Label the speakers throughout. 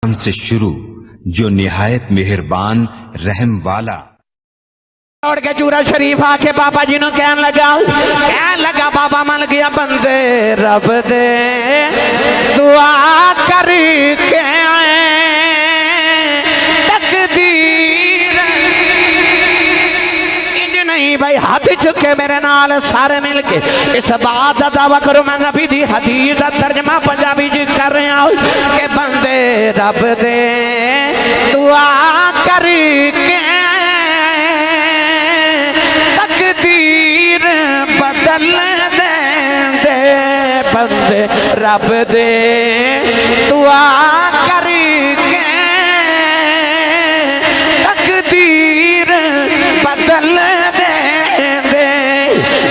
Speaker 1: ہم سے شروع جو نہایت مہربان رحم والا.
Speaker 2: توڑ کے چورا شریف آ کے بابا جی نو کہن لگا بابا من گیا بندے رب دے دعا کر کے آئے تقدیر انج نہیں بھائی ہاتھ چکے میرے نال سارے مل کے اس بات دا دعویٰ کرو میں نبی دی حدیث دا ترجمہ پنجابی جی کر رہا ہوں کہ بندے رب دے دعا کر کے تقدیر بدل دے بندے رب دے دعا کر کے تقدیر بدل دے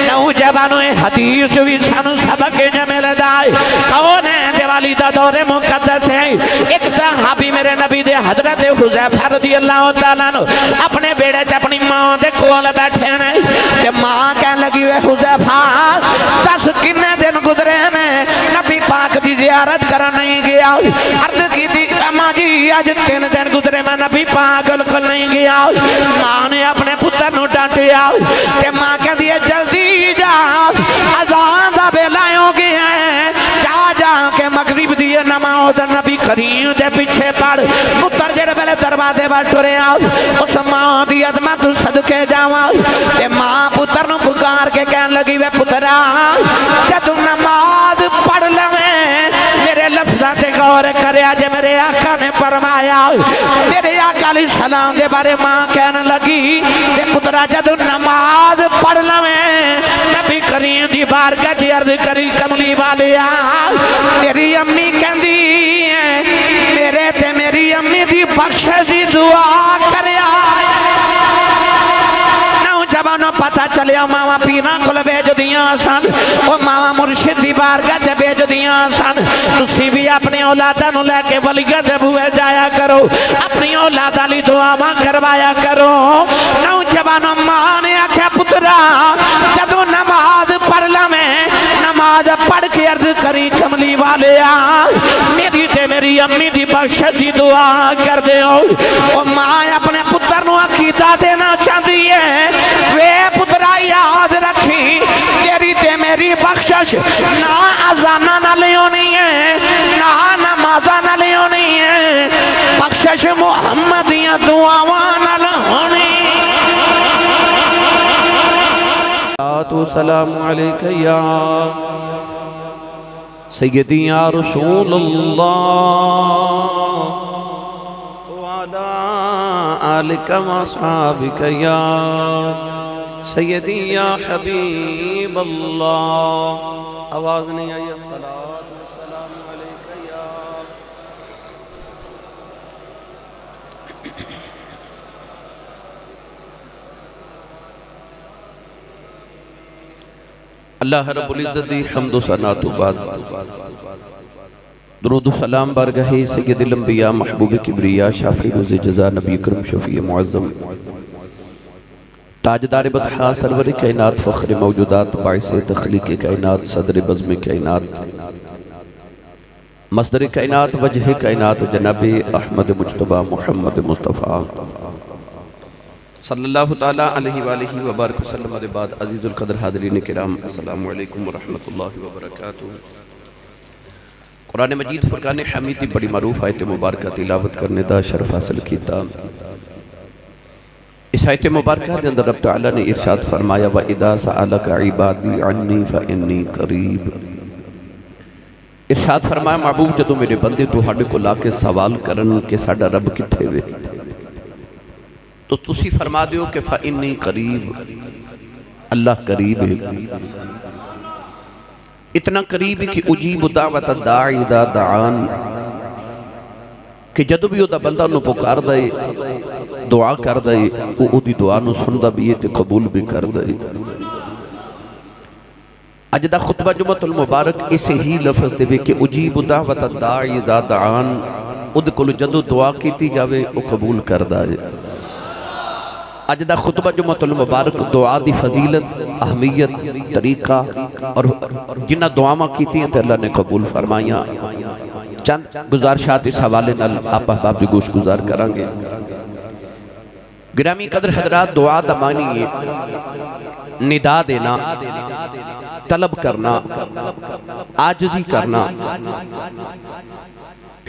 Speaker 2: نوجوانوں حدیث بھی سانو سبق جمل دائے کون ہے دیوالی دا دور مقدس ہے ایک صحابی میرے نبی دے حضرت حذیفہ رضی اللہ تعالیٰ عنہ اپنے بیڑے چ اپنی ماں دے کول بیٹھے ہیں کہ ماں کہنے لگی ہوئے حذیفہ 10 کنے دن گزرے ہیں نبی پاک دی زیارت کرن نہیں گیا عرض کی تھی ماں جی آج 3 دن گزرے میں نبی پاک کو نہیں گیا ماں نے اپنے پتر نو ڈانٹیا کہ ماں کہہ دیا جلدی جا اذان دا بیلا ہو گیا ہے جا کے مغرب دیئے نماز نبی کریم دے پیچھے پڑھ پتر جڑے پہلے دروازے بار ٹرے آؤ اس ماں دی عظمت صدقے جاواں کہ ماں پتر نو پکار کے کہن لگی وے پترا کہ تم نماز پڑھ لویں میرے لفظاں تے غور کریا جے میرے آقا نے فرمایا میرے آقا علیہ السلام دے بارے ماں کہن لگی کہ پترا جد نماز پڑھ لویں نبی کریم دی بارگاہ چ عرض کری کملی والیا میری امی کہندی میرے تے میری امی دی بخشش دی دعا کریا نوجوانوں پتہ چلیا ماما پینا کل بھیج دیاں سن او ماما مرشد دی بارگاہ تے بھیج دیاں سن تسی بھی اپنی اولاداں نو لے کے ولیگاہ تے بوئے جایا کرو اپنی اولاداں لی دعاواں کروایا کرو نوجوانوں ماں نے آکھیا پترا جدو نماز پڑھ لویں نماز پڑھ کے عرض کری کملی والیا میری تے میری امی دی بخشش دی دعا کر دے او ماں اپنے پتر نو عقیدہ دینا چاہتی ہے وے پترا یاد رکھی تیری تے میری بخشش نہ اذانہ نہ لیونی ہے نہ نمازہ نہ لیونی ہے بخشش محمدیہ دعاواں نہ لہونی
Speaker 3: السلام علیکہ یا سیدی یا رسول اللہ وعلا آلکہ و اصحابکہ یا سیدی یا حبیب اللہ آواز نہیں آئی السلام علیکہ یا اللہ رب العزت دی حمد و ثنا تو بعد درود و سلام بارگاہ سید الانبیاء محبوب کبریا شافی روز جزا نبی کرم شفیع معظم تاجدار بطحا سرور کائنات فخر موجودات باعث تخلیق کائنات صدر بزم کائنات مصدر کائنات وجہ کائنات جناب احمد مجتبہ محمد مصطفیٰ صلی اللہ تعالیٰ علیہ وآلہ وبارک وسلم دے بعد عزیز القدر حاضرین کرام السلام علیکم ورحمت اللہ وبرکاتہ قرآن مجید فرقان حمید کی بڑی معروف آیت مبارکہ تلاوت کرنے دا شرف حاصل کیتا اس آیت مبارکہ دے اندر رب تعالیٰ نے ارشاد فرمایا وَإِذَا سَأَلَكَ عِبَادِي عَنِّي فَإِنِّي قَرِيب ارشاد فرمایا محبوب جدو میرے بندے تو ہڈ کو لا کے سوال کرن کہ ساڑا رب کتھے وے تو تسی فرما دیو کہ فَإِنِّي قَرِيب اللہ قریب ہے اتنا قریب ہے کہ اجیب دعوت الداعی اذا دعان کہ جدو بھی دا بندہ نو پکار دائے دعا کر دائے او دی دعا نو سندہ بھی ہے تے قبول بھی کر دائے اج دا خطبہ جمعۃ المبارک اسے ہی لفظ دے کہ اجیب دعوت الداعی اذا دعان اد کل جدو دعا کیتی جاوے او قبول کر دائے اج دا خطبہ جمعۃ المبارک دعا دی فضیلت اہمیت طریقہ اور جنہ دعاواں کیتی ہیں تے اللہ نے قبول فرمائیاں چند گزارشات اس حوالے نال آپ احباب دی گوش گزار کریں گے۔ گرامی قدر حضرات، دعا دا معنی ہے ندا دینا، طلب کرنا، عاجزی کرنا۔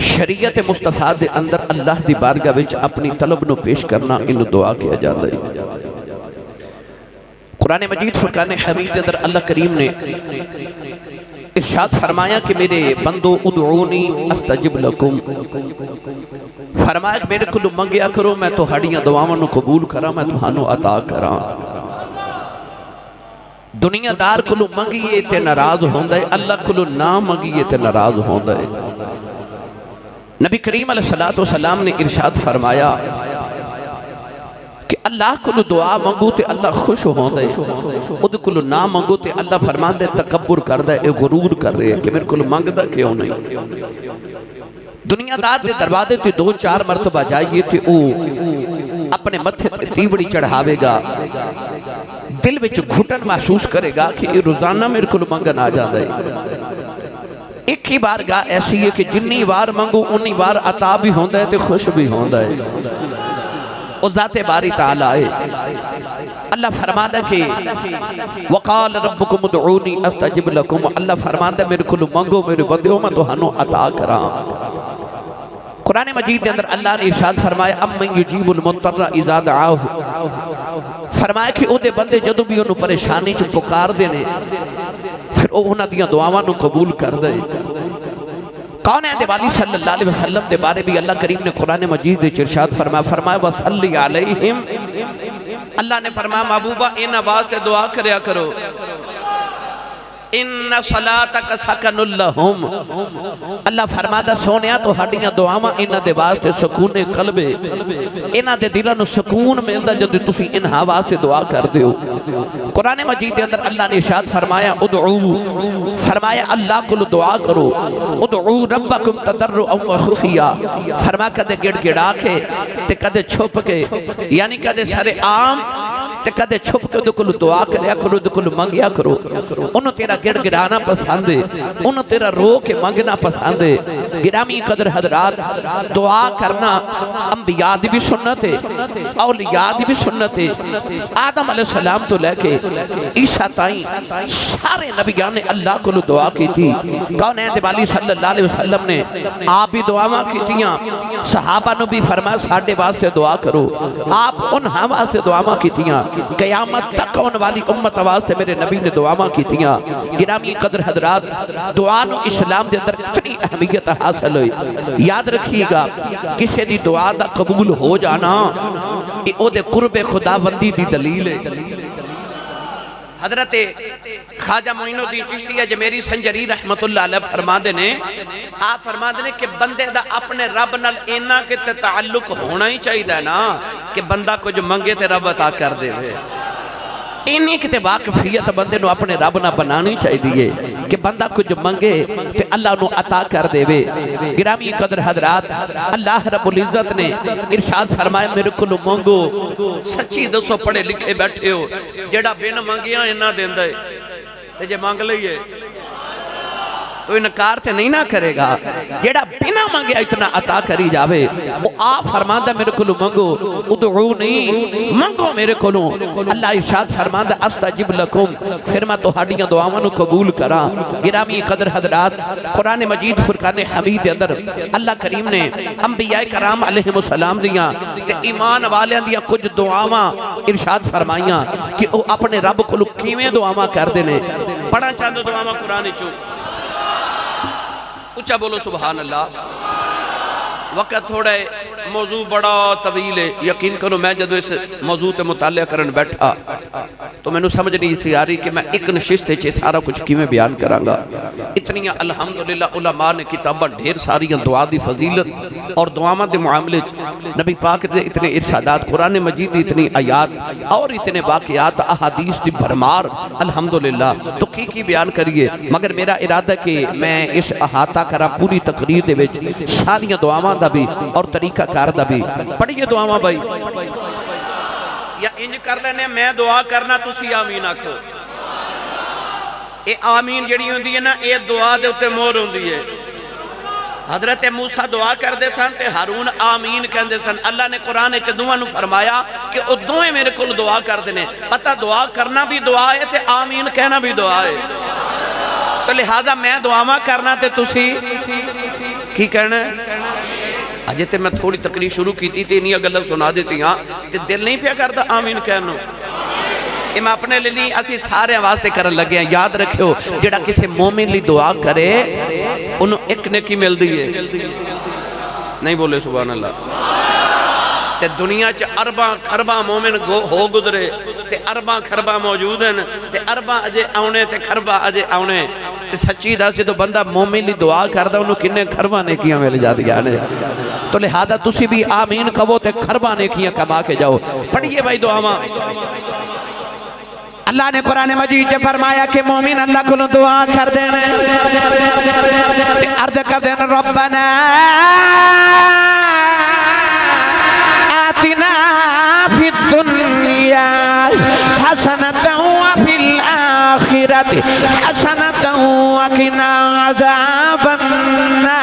Speaker 3: شریعت مصطفیٰ دے اندر اللہ دی بارگاہ وچ اپنی طلب نو پیش کرنا، انہوں دعا کیا جاتا ہے۔ قرآن مجید فرقان حمید دے اندر اللہ کریم نے ارشاد فرمایا کہ میرے بندو ادعونی استجب لکم، فرمایا کہ میرے کلو منگیا کرو، میں تو ہڈیاں دعاواں نو قبول کرا، میں تو ہانو عطا کرا۔ دنیا دار کلو منگیے تے ناراض ہوندہ ہے، اللہ کلو نہ منگیے تے ناراض ہوندہ ہے۔ نبی کریم علیہ السلام نے ارشاد فرمایا کہ اللہ کلو دعا منگو تے اللہ خوش ہوندہ ہے، اد کلو نہ منگو تے اللہ فرماندے تکبر کردہ ہے، غرور کر رہے ہیں کہ میرے کلو منگدہ کیوں نہیں۔ دنیا دار دے دروازے تے 2-4 مرتبہ جائیے تے او اپنے متھے تے تیوڑی چڑھاوے گا، دل وچ گھٹن محسوس کرے گا کہ یہ روزانہ میرے کلو منگن آ جاندہ ہے۔ ایک ہی بار گاہ ایسی ہے کہ جنی بار منگو انی بار عطا بھی ہوندہ ہے تے خوش بھی ہوندہ ہے۔ او ذات باری تعالیٰ ہے۔ اللہ فرماتا کہ وَقَالَ رَبُّكُمُ ادْعُونِي أَسْتَجِبْ لَكُمْ، اللہ فرماتا میرے کلو منگو میرے بندیوں میں تو ہنو عطا کراں۔ قرآن مجید کے اندر اللہ نے ارشاد فرمایا اَمَّن يُجِيبُ الْمُضْطَرَّ إِذَا دَعَاهُ، فرمایا کہ او دے بندے جدو بھی انہوں پریشانی چ پکار دینے پھر او انہاں دیاں دعاواں نو قبول کر دے۔ کون ہے دیوالی صلی اللہ علیہ وسلم دے بارے بھی اللہ کریم نے قرآن مجید دے ارشاد فرمایا وَصَلِّ عَلَيْهِمْ، اللہ نے فرمایا محبوبہ ان آواز سے دعا کریا کرو، اِنَّ صَلَاتَكَ سَكَنُ لَهُمْ، اللہ فرماتا سونیا تو ہڈیاں دعاواں انہاں دے واسطے سکون قلبے، انہاں دے دلوں نو سکون ملدا جدوں تسی انہاں واسطے دعا کر دیو۔ قرآن مجید کے اندر اللہ نے ارشاد فرمایا ادعو، فرمایا اللہ کو دعا کرو، ادعو ربکم تضرعا وخفیا، فرمایا کدے گڑ گڑا کے تے کدے چھپ کے، یعنی کدے سارے عام تے کدے چھپ کے دکل دعا کریا کرو، دکل منگیا کرو۔ انہوں تیرا گڑ گڑانا پسند ہے، انہوں تیرا رو کے منگنا پسند ہے۔ گرامی قدر حضرات، دعا کرنا انبیاء دی بھی سنت ہے، اولیاء دی بھی سنت ہے۔ آدم علیہ السلام تو لے کے عیسیٰ تائیں سارے نبیان نے اللہ کو دعا کی تھی۔ کون ہے دیوالی صلی اللہ علیہ وسلم نے آپ بھی دعاواں کی تیاں، صحابہ نے بھی فرمایا ساڑھے واسطے دعا کرو، آپ انہاں واسطے دعاواں کی تیاں، قیامت تک آنے والی امت واسطے میرے نبی نے دعاواں کی تیاں۔ گرامی قدر حضرات، دعا نو اسلام دے اندر کتنی اہمیت حاصل ہوئی۔ یاد رکھیے گا کسی دی دعا دا قبول ہو جانا یہ او دے قرب خدا بندی دی دلیل ہے۔ حضرت خواجہ معین الدین چشتی اجمیری سنجری رحمت اللہ علیہ فرما دینے، آپ فرما دینے کہ بندے دا اپنے رب نال اینا کے تعلق ہونا ہی چاہیے دا نا کہ بندہ کو جو منگے تے رب عطا کر دے ہوئے۔ اینی کتے واقفیت بندے نو اپنے رب نہ بنانی چاہیے دیئے کہ بندہ کو جو منگے تے اللہ نو عطا کر دے وے۔ گرامی قدر حضرات، اللہ رب العزت نے ارشاد فرمایا میرے کو لو منگو، سچی دسو پڑھے لکھے بیٹھے ہو، جڑا بین منگیاں انہاں دین دے تے جے مانگ لئیے تو انکار تے نہیں نہ کرے گا، جیڑا بنا مانگیا اتنا عطا کری جاوے۔ وہ آپ فرماندہ میرے کلو منگو، ادعونی منگو میرے کلو، اللہ ارشاد فرماندہ استجب لکم، پھر میں تو ہڈیاں دعاواں قبول کراں۔ گرامی قدر حضرات، قرآن مجید فرقان حمید کے اندر اللہ کریم نے انبیاء کرام علیہ السلام دیاں تے ایمان والیاں دیاں کچھ دعاواں ارشاد فرمائیاں کہ وہ اپنے رب کلو کیویں دعاواں کر دینے۔ پڑھا چاندو دعاواں قرآن چو، اچھا بولو سبحان اللہ۔ وقت تھوڑا ہے، موضوع بڑا طویل ہے، یقین کرو میں جدو اس موضوع تے مطالعہ کرن بیٹھا تو میں نے سمجھ نہیں تھی آ رہی کہ میں ایک نشست چھے سارا کچھ کی میں بیان کروں گا۔ اتنی الحمدللہ علماء نے کتابہ ڈھیر ساری دعا دی فضیلت اور دعاواں دے معاملے نبی پاک دے اتنے ارشادات، قرآن مجید دی اتنی آیات اور اتنے واقعات احادیث دی بھرمار الحمدللہ تو کی بیان کریے، مگر میرا ارادہ کہ میں اس احاطہ کرا پوری تقریر دے وچ ساریاں دعاواں دا بھی اور طریقہ کار دا بھی۔ پڑھیے دعاواں بھائی، یا انج کر لینے میں دعا کرنا تسی آمین آکھو۔ اے آمین جڑی ہوندی ہے نا، اے دعا دے اتے مور ہوندی ہے۔ حضرت موسیٰ دعا کر دے سن تے ہارون آمین کہن دے سن. اللہ نے قرآن چدوہاں نو فرمایا کہ او دوئے میرے کل دعا کر دینے. پتہ دعا کرنا بھی دعا ہے تے آمین کہنا بھی دعا ہے. تو لہذا میں دعاواں کرنا تے تسی کی کہنا ہے؟ اجے تے میں تھوڑی تقریر شروع کی تھی انہی گلاں سنا دیتی ہاں تے دل نہیں پیا کرتا آمین کہنا. میں اپنے لیے اسی سارے واسطے کرن لگے ہیں. یاد رکھو جڑا کسی مومن لی دعا کرے انہوں ایک نیکی مل دی ہے. نہیں بولے سبحان اللہ. تے دنیا چ ارباں خرباں مومن ہو گزرے تے ارباں خرباں موجود ہیں تے ارباں اجے آونے تے خرباں اجے آونے. تے سچی دس جدوں بندہ مومن لی دعا کردا انہوں کنے خرباں نیکیاں مل جاندیاں نے. تو لہذا تسی بھی آمین کہو تے خرباں نیکیاں کما کے جاؤ. پڑھیے بھائی دعاواں.
Speaker 2: اللہ نے قرآن مجید سے فرمایا کہ مومن اللہ کو دعا کر دینے عرض کر دینے ربنا آتنا فی الدنیا حسنة وفی الآخرة حسنة وقنا عذاب النار.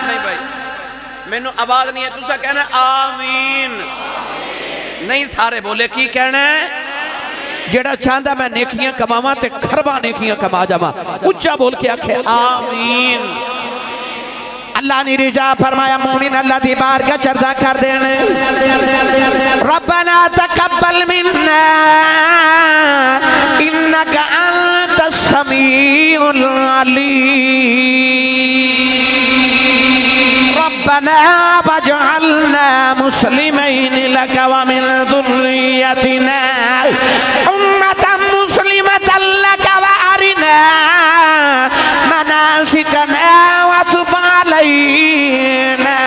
Speaker 3: نہیں بھائی میں نو آواز نہیں ہے تُسا کہنا آمین نہیں. سارے بولے کی کہنا ہے؟
Speaker 2: جڑا چاندہ میں نیکیاں کماما تے خربا نیکیاں کما جاما. اچھا بول کے آکھے آمین. اللہ نے رجا فرمایا مومن اللہ دی بار کا چردہ کر دینے ربنا تقبل منا انکا انت السمیع العلیم ربنا واجعلنا مسلمین لك ومن ذریتنا امة مسلمة لك وارنا مناسکنا وتب علينا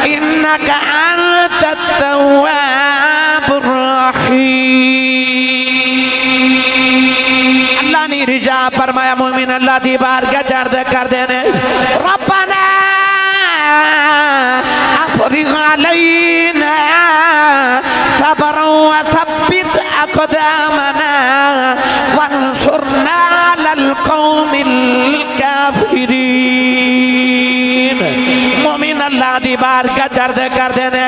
Speaker 2: إنك أنت التواب الرحيم. اللہ نے رجا فرمایا مومن اللہ دی بارگاہ چرد کر دینے ربنا افرغ علينا صبرا وثبت أقدامنا وانصرنا على القوم الكافرين. مومن اللہ دی بارگاہ چرد کر دینے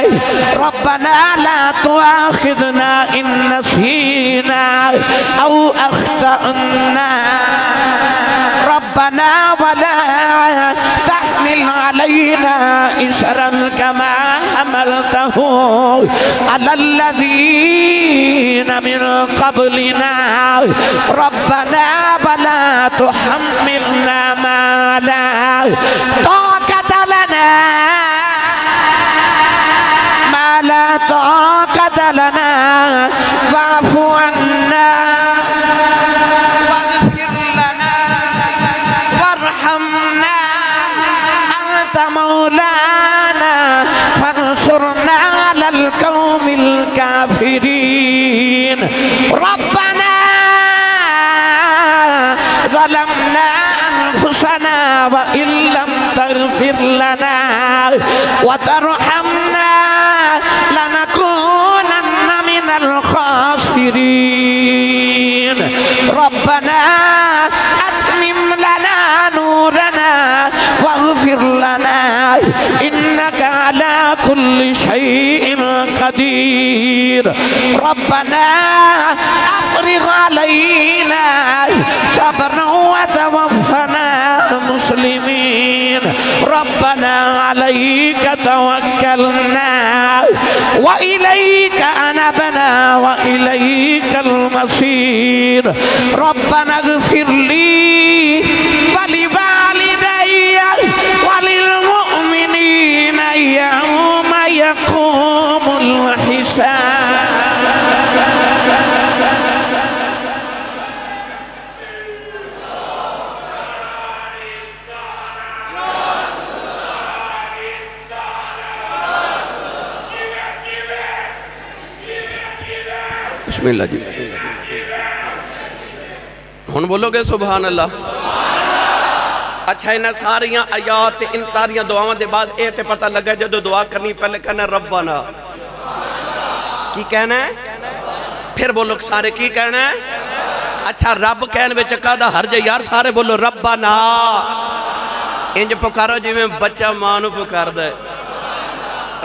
Speaker 2: ربنا لا تؤاخذنا ان نسينا او اخطأنا ربنا ولا تحمل علينا إسرا كما حملته على الذين من قبلنا ربنا ولا تحملنا ما لا طاقة لنا ما لا طاقة لنا واعف عنا واغفر لنا وارحمنا أنت مولانا فانصرنا على القوم الكافرين. ربنا ظلمنا أنفسنا وإن لم تغفر لنا وترحمنا لنكونن من الخاسرين. ربنا أتمم لنا نورنا واغفر لنا إنك على كل شيء قدير. ربنا أفرغ علينا صبرا وتوفنا مسلمين. ربنا عليك توكلنا وإليك أنبنا وإليك المصير. ربنا اغفر لي ولوالدي وللمؤمنين يوم يقوم الحساب.
Speaker 3: بسم اللہ جی. ہن بولو گے سبحان اللہ. اچھا انہاں ساریاں آیات ان ساریاں دعاواں دے بعد اے تے پتہ لگا جدو دعا کرنی پہلے کہنا ربنا. کی کہنا ہے؟ پھر بولو سارے کی کہنا ہے؟ اچھا رب کہنے میں چکا دا ہر جے یار سارے بولو ربنا انج پکارو جی میں بچہ مانو پکار دے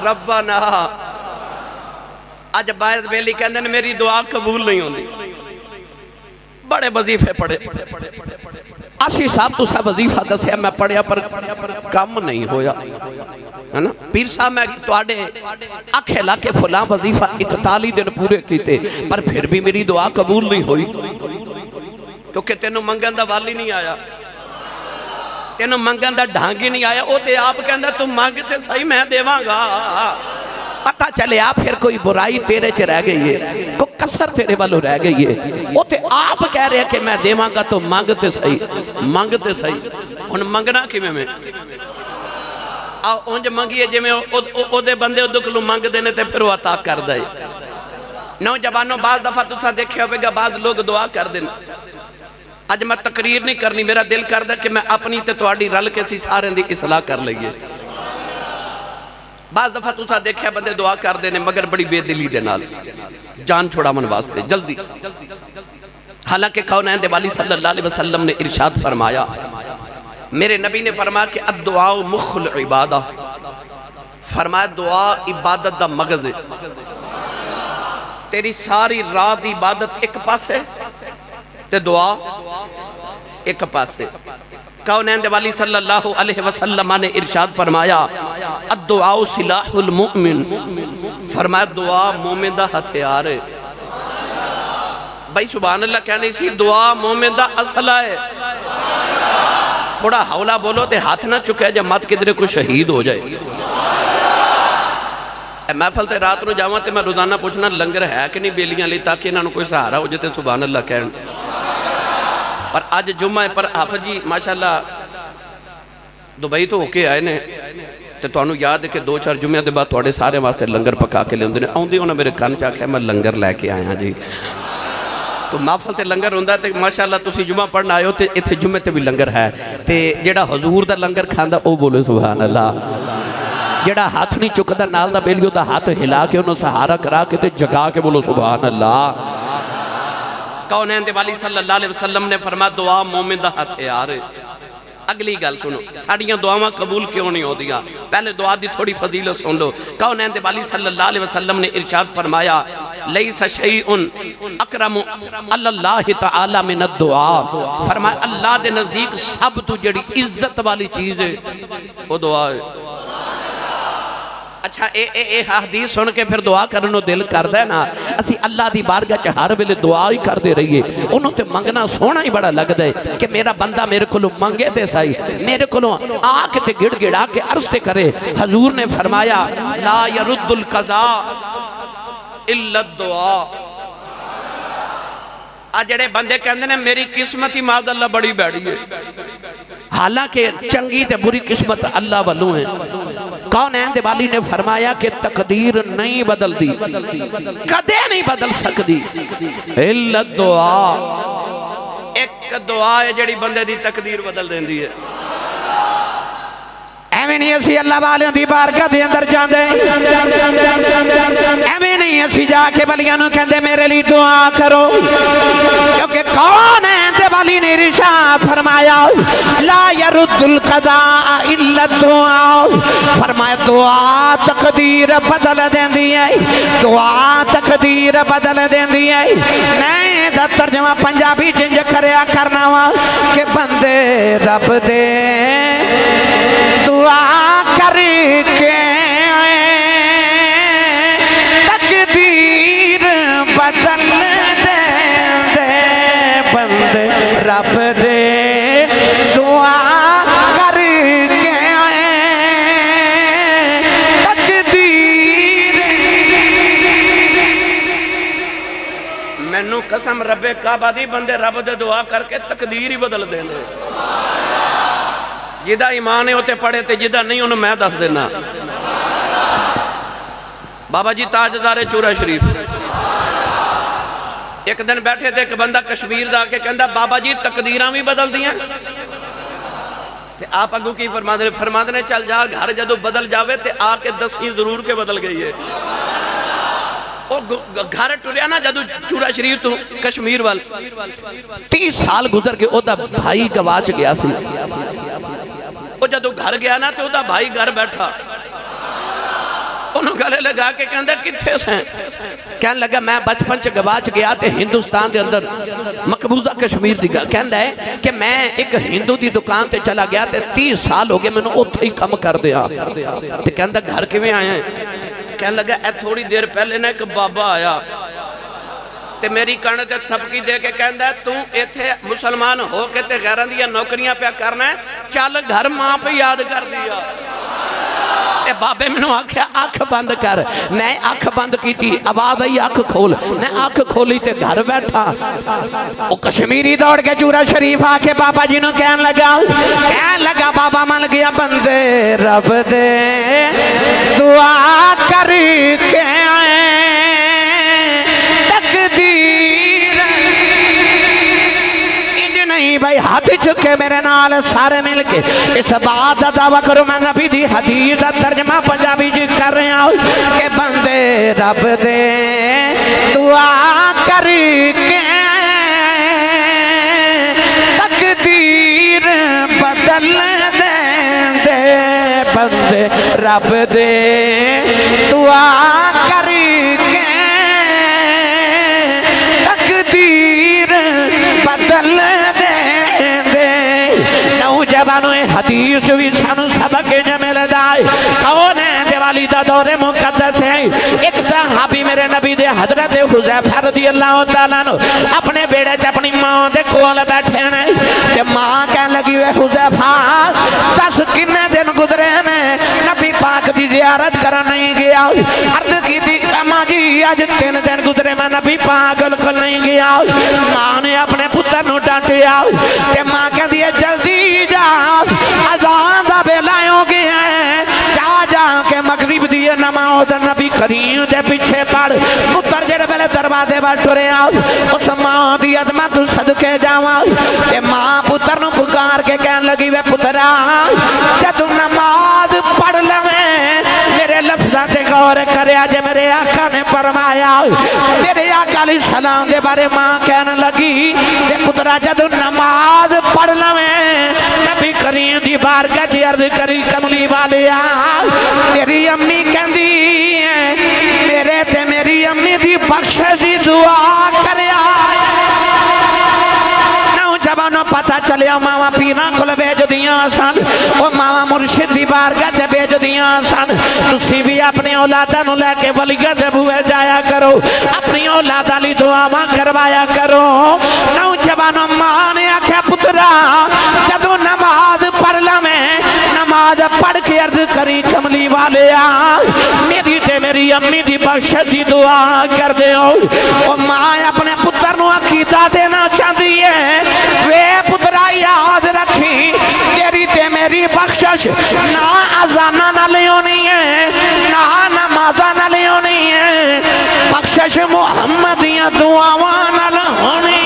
Speaker 3: ربنا آج باید بیلی کہندے نے میری دعا قبول نہیں ہوندی بڑے وظیفے پڑھے اسی صاحب تو سب وظیفہ دسیا میں پڑھیا پر کم نہیں ہویا پیر صاحب میں توڑے آنکھیں لا کے فلاں وظیفہ 41 دن پورے کیتے پر پھر بھی میری دعا قبول نہیں ہوئی کیونکہ تینوں منگن دا والی نہیں آیا تینوں منگن دا ڈھانگی نہیں آیا وہ تے آپ کہندہ تم مانگتے صحیح میں دیواں گا پتہ چلے آپ پھر کوئی برائی تیرے چے رہ گئی ہے کوئی کسر تیرے والو رہ گئی ہے وہ تے آپ کہہ رہے ہیں کہ میں دیواں گا تو مانگتے صحیح ان منگنا کی میں اونج منگیے جی میں او دے بندے دکھلو مانگ دینے تے پھر وہ عطا کر دے نوجوانوں بعض دفعہ تُسا دیکھے ہوئے گا بعض لوگ دعا کر دینا آج میں تقریر نہیں کرنی میرا دل کر دے کہ میں اپنی تے توڑی رل کے سی سارے دی اصلاح کر لئیے بعض دفعہ تُسا دیکھے بندے دعا کر دینے مگر بڑی بے دلی دے نال جان چھوڑا من واسطے جلدی حالانکہ کونین دے والی صلی اللہ علیہ وسلم نے ارشاد فرمایا میرے نبی نے فرمایا کہ الدعاء مخ العبادہ فرمایا دعا عبادت دا مغز ہے تیری ساری رات عبادت ایک پاس ہے تے دعا ایک پاس ہے کونین دے والی صلی اللہ علیہ وسلم نے ارشاد فرمایا الدعاء سلاح المؤمن فرمایا دعا مومن دا ہتھیار ہے بھائی سبحان اللہ کہنے سی دعا مومن دا اصلہ ہے تھوڑا حولہ بولو تے ہاتھ نہ چکے جب مات کدرے کوئی شہید ہو جائے محفل تے رات نو جاواں تے میں روزانہ پوچھنا لنگر ہے کہ نہیں بیلیاں لی تاکہ انہوں کوئی سہارا ہو جاتے سبحان اللہ کہنے پر آج جمعہ پر حافظ جی ماشاءاللہ دبئی تو ہو کے آئے نے تے تو انہوں یاد ہے کہ 2-4 جمعہ دے بعد توڑے سارے واسطے لنگر پکا کے لے ہوندے نے آؤندے انہوں میرے کان چاکھے میں لنگر لے کے آیا جی تو محفل تے لنگر ہوندہ تے ماشاءاللہ تسی جمعہ پڑھنا آئے ہو تے اتھے جمعہ تے بھی لنگر ہے تے جیڑا حضور دا لنگر کھاندہ او بولے سبحان اللہ جیڑا ہاتھ نہیں چکدہ نال دا بیلیو دا ہاتھ ہلا کے انہوں سہارا کرا کے تے جگا کے بولو سبحان اللہ کونین دے والی صلی اللہ علیہ وسلم نے فرمایا دعا مومن دا ہتھیار ہے اگلی گل سنو ساڑیاں دعاواں قبول کیوں نہیں ہو دیا پہلے دعا دی تھوڑی فضیلت سن لو کونین دے والی صلی اللہ علیہ وسلم نے ارشاد فرمایا لیس شیئن اکرم اللہ تعالی من الدعا فرمایا اللہ دے نزدیک سب تو جڑی عزت والی چیز ہے وہ دعا ہے اچھا اے حدیث سن کے پھر دعا کرنو دل کر دے نا اسی اللہ دی بارگاہ چ ہر ویلے دعا ہی کر دے رہیے انہوں تے منگنا سونا ہی بڑا لگ دے کہ میرا بندہ میرے کلو منگے دے سائی میرے کلو آکے تے گڑ گڑ آکے عرض تے کرے حضور نے فرمایا لا يرد القضاء الا الدعاء آج جڑے بندے کہندے نے میری قسمت ہی ماذ اللہ بڑی بیڑی ہے حالانکہ چنگی تے بری قسمت اللہ والوں ہیں کونین دے والی نے فرمایا کہ تقدیر نہیں بدل دی کدے نہیں بدل سکتی الا الدعاء ایک دعا ہے جڑی بندے دی تقدیر بدل دین دی ہے ایویں نہیں اسی اللہ والوں دی بارگاہ دے اندر جاندے ایویں نہیں اسی جا کے ولیاں نوں کہندے میرے لیے دعا کرو کیونکہ کون ہے دے والی نے ارشاد فرمایا لا يرد القضاء الا الدعاء فرمایا دعا تقدیر بدل دیندی ہے دعا تقدیر بدل دیندی ہے میں دا ترجمہ پنجابی چنج کریا کرنا وا کہ بندے رب دے دعا کر کے تقدیر بدل دے بندے رب دے دعا کر کے تقدیر مینوں قسم رب کعبہ دی بندے رب دے دعا کر کے تقدیر ہی بدل دیں دے جدہ ایمان ہے ہوتے پڑھے تھے جدہ نہیں انہوں میں دس دینا بابا جی تاجدار چورہ شریف ایک دن بیٹھے تھے ایک بندہ کشمیر دا کے کہندہ بابا جی تقدیرہ بھی بدل دیا آپ اگو کی فرمادنے چل جا گھر جدو بدل جاوے تے آ کے 10 ضرور کے بدل گئی ہے گھر ٹریا نا جدو چورا شریف تو کشمیر وال 30 سال گزر کے او دا بھائی گواچ گیا سی او جدو گھر گیا نا تو او دا بھائی گھر بیٹھا انہوں گھرے لگا کے کہندہ کتھے سے کہنے لگا میں بچپن چ گواچ گیا تے ہندوستان دے اندر مقبوضہ کشمیر دی گا کہندہ ہے کہ میں ایک ہندو دی دکان تے چلا گیا تے 30 سال ہو گئے میں نے اتھے ہی کم کر دیا تے کہندہ گھر کے میں آئے ہیں کہنے لگا اے تھوڑی دیر پہلے نا ایک بابا آیا تے میری کہنے تے تھپکی دے کے کہندہ ہے تو ایتھے مسلمان ہو کے تے غیران دیا نوکریاں پہ کرنا ہے چل گھر ماں پہ یاد کر دیا اے بابے میں نے آکھیا آنکھ بند کر میں آنکھ بند کی تھی آواز آئی آنکھ کھول میں آنکھ کھولی تے گھر بیٹھا وہ کشمیری دوڑ کے چورا شریف آکے بابا جی نو کہن لگا بابا مل گیا بندے رب دے دعا کر کے آئے تقدیر نہیں بھائی ہاتھ چکے میرے نال سارے مل کے اس بات دا دعویٰ کرو میں نبی دی حدیث دا ترجمہ پنجابی جی کر رہے ہیں کہ بندے رب دے دعا کر کے تقدیر بدل دے بندے رب دے دعا کر کے تقدیر بدل نوجوانوں حدیث بھی سانو سبق جو مل جائے کون ہے دیوالی دا دور مقدس ہے ایک صحابی میرے نبی دے حضرت حذیفہ رضی اللہ تعالیٰ عنہ اپنے بیڑے چ اپنی ماں دے کول بیٹھے نے تے ماں کہنے لگی ہوئے حذیفہ 10 کنے دن گزرے نے نبی پاک دی زیارت کرن نہیں گیا عرض کی تھی ماں جی آج 3 دن گزرے میں نبی پاک کل نہیں گیا ماں نے اپنے پتر نو ڈانٹیا تے ماں کہہ دیئے جلدی جا اذان دا بیلا ہو گیا ہے جا کے مغرب دیئے نماز نبی کریم دے پیچھے پڑھ پتر جڑے پہلے دروازے بٹھرے آؤ اس ماں دی عظمت صدقے جاواں تے ماں پتر نو پکار کے کہن لگی وے پترا تے تو نماز پڑھ لویں میرے لفظاں تے غور کریا جے میرے آقا نے فرمایا میرے آقا علیہ السلام دے بارے ماں کہن لگی تے پترا جدو نماز پڑھ لویں نبی کریم دی بارگاہ چ عرض کری کملی والیا میری امی کہندی ہے میرے تے میری امی دی بخشش دی دعا کریا نوجوانوں پتہ چلیا ماما پینا کل بھیج دیاں سن وہ ماما مرشد دی بارگاہ تے بھیج دیاں سن تسی بھی اپنی اولاداں نو لے کے ولیگاہ دے بوئے جایا کرو اپنی اولاداں لی دعاواں کروایا کرو نوجوانوں ماں نے آکھیا پترا جدو نماز پڑھ لویں نماز پڑھ کے عرض کری کملی والیا میری تے میری امی دی بخشش دی دعا کر دے او ماں اپنے پتر نو عقیدہ دینا چاہتی ہے وے پترا یاد رکھی تیری تے میری بخشش نہ اذانہ نہ لیونی ہے نہ نمازہ نہ لیونی ہے بخشش محمدیاں دعاواں نہ ہونی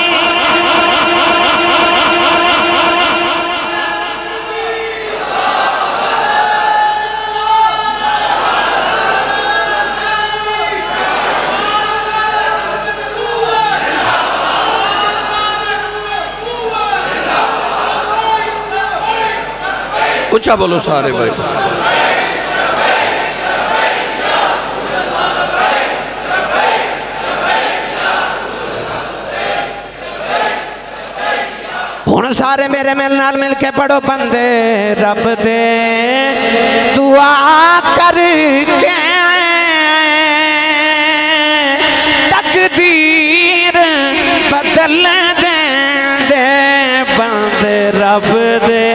Speaker 3: اچھا بولو سارے بھائی ہن سارے میرے مل کے پڑھو بندے رب دے دعا کر کے تقدیر بدل دے بندے رب دے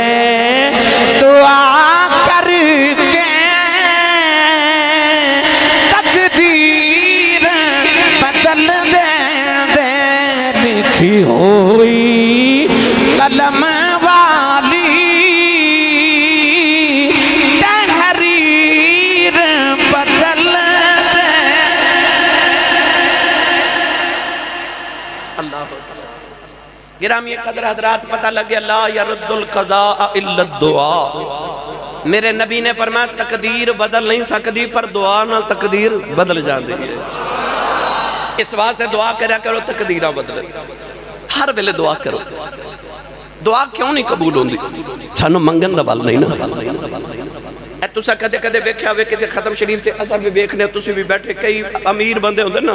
Speaker 3: دعا کر کے تقدیر بدل دے لکھی ہوئی قلم والی تحریر بدل دے اللہ گرامی قدر حضرات پتہ لگے لا یرد القضاء الا الدعاء میرے نبی نے فرمایا تقدیر بدل نہیں سکتی پر دعا نال تقدیر بدل جاندی ہے اس واسطے دعا کریا کرو تقدیراں بدلے، ہر ویلے دعا کرو۔ دعا کیوں نہیں قبول ہوندی؟ سانو منگن دا بل نہیں نا۔ اے تسا کدے کدے ویکھیا ہوئے کسی ختم شریف تے اساں بھی ویکھنے تسی بھی بیٹھے، کئی امیر بندے ہوندے نا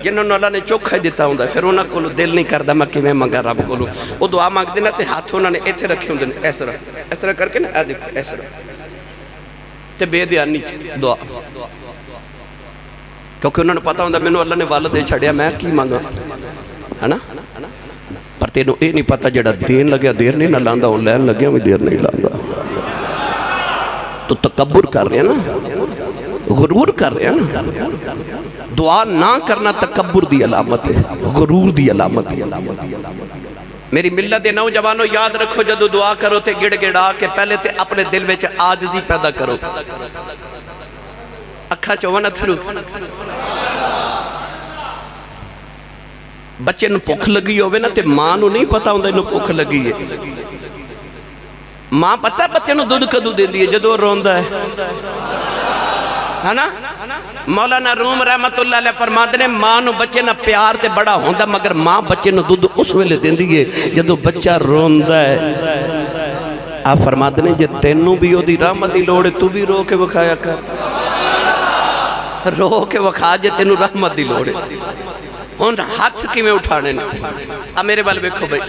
Speaker 3: جنہوں نے اللہ نے چوکھا دیتا ہوندا پھر انہاں کولو دل نہیں کردا میں کیویں منگا رب کولو، او دعا منگدے نا تے ہاتھ انہاں نے ایتھے رکھے ہوندے نے اس طرح کر کے نا اے دیکھو اس طرح تے بے دھیانی دعا، کیونکہ انہوں نے پتا ہوندا مینوں اللہ نے ول دے چھڑیا میں کی مانگا ہے نا، پر تینوں اے نہیں پتا جڑا دین لگیا دیر نہیں نہ لاندا ہوں لین لگیا بھی دیر نہیں لاندا، تو تکبر کر رہے ہیں نا، غرور کر رہے ہیں نا۔ دعا نہ کرنا تکبر دی علامت ہے، غرور دی علامت ہے۔ میری ملت دے نوجوانوں یاد رکھو جدو دعا کرو تے گڑ گڑا کے پہلے تے اپنے دل وچ عاجزی پیدا کرو، اکھا چونا تھرو۔ بچے نو بھوک لگی ہوئے نا تے ماں نو نہیں پتا ہوندا انہوں بھوک لگی ہے، ماں پتہ بچے نو دودھ کدو دے دیئے جدو روندا ہے نا۔ مولانا روم رحمت اللہ علیہ فرماتے نے ماں نو بچے نہ پیار تے بڑا ہوندا، مگر ماں بچے نو دودھ اس ویلے دین دیئے جدو بچہ روندا ہے۔ آپ فرماتے نے جے تینوں بھی ہو دی رحمت دی لوڑے تو بھی رو کے وکھایا کر، رو کے وکھا جے تینوں رحمت دی لوڑے۔ ان ہاتھ کی میں اٹھانے نے اب میرے بال بیکھو بھئی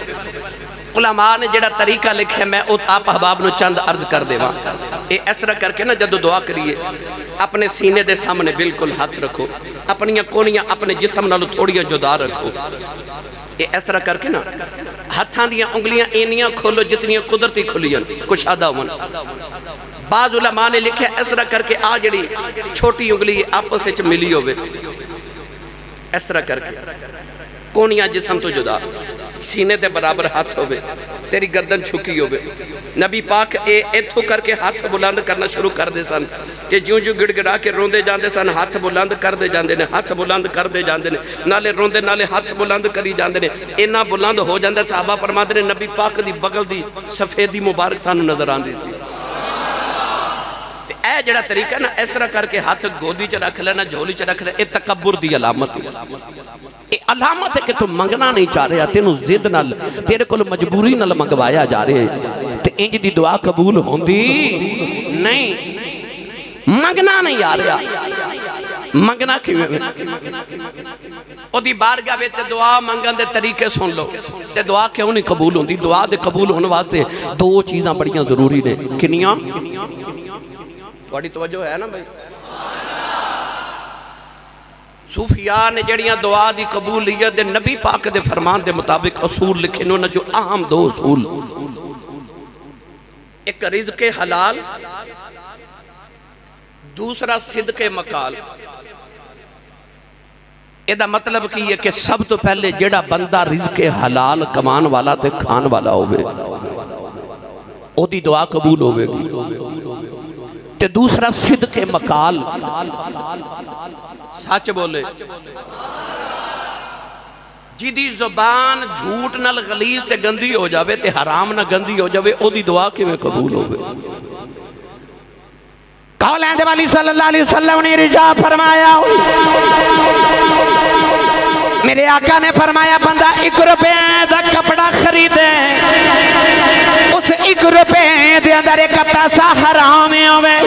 Speaker 3: علماء نے جڑا طریقہ لکھے میں آپ احباب نو چند عرض کر دے وہاں اے اس طرح کر کے نا جدو دعا کریے اپنے سینے دے سامنے بالکل ہاتھ رکھو، اپنیاں کونیاں اپنے جسم نالو تھوڑیاں جدا رکھو، اے اس طرح کر کے نا ہتھاں دیاں انگلیاں اینیاں کھولو جتنیاں قدرتی کھلیاں کشادہ ہون۔ بعض علماء نے لکھے اس طرح کر کے آ جڑی چھوٹی انگلی آپس وچ ملی ہوئے اس طرح کر کے کونیاں جسم تو جدا، سینے دے برابر ہاتھ ہوئے، تیری گردن چھکی ہوئے۔ نبی پاک ایتھو کر کے ہاتھ بلند کرنا شروع کر دے سن کہ جوں گڑ گڑا کے روندے جاندے سن ہاتھ بلند کر دے جاندے نے، ہاتھ بلند کر دے جاندے نے، نالے روندے نالے ہاتھ بلند کری جاندے نے، اینا بلند ہو جاندے صحابہ فرماتے نے نبی پاک دی بغل دی سفیدی مبارک سانو نظر آندی سی۔ اے جڑا طریقہ نا اس طرح کر کے ہاتھ گودی چ رکھ لینا جھولی چ رکھ لینا، اے تکبر دی علامت ہے، اے علامت ہے کہ تم منگنا نہیں چاہ رہا، تینوں زد نال تیرے کو مجبوری نال منگوایا جا رہے تے انج دی دعا قبول ہوندی نہیں، منگنا نہیں آ رہا، منگنا کیویں او دی بارگاہ وچ دعا منگن دے طریقے سن لو تے دعا کیوں نہیں قبول ہوندی؟ دعا دے قبول ہونے واسطے دو چیزاں بڑیاں ضروری نے، کنیاں؟ بڑی توجہ ہے نا بھائی؟ صوفیاء نے جڑیاں دعا دی قبولیت دے نبی پاک دے فرمان دے مطابق اصول لکھے انہوں نے جو اہم دو اصول، ایک رزق حلال، دوسرا صدق مقال۔ ایدہ مطلب کی ہے کہ سب تو پہلے جڑا بندہ رزق حلال کمان والا تے کھان والا ہوئے او دی دعا قبول ہوئے گی، تے دوسرا صدق مقال، سچ بولے، جیدی زبان جھوٹ نال غلیظ تے گندی ہو جاوے تے حرام نہ گندی ہو جاوے او دی دعا کے میں قبول ہوئے۔
Speaker 2: قول اہد والی صلی اللہ علیہ وسلم نے رجا فرمایا، میرے آقا نے فرمایا بندہ 1 روپے دا کپڑا خریدے، اس 1 روپے دے اندر ایک پیسہ حرام ہوئے،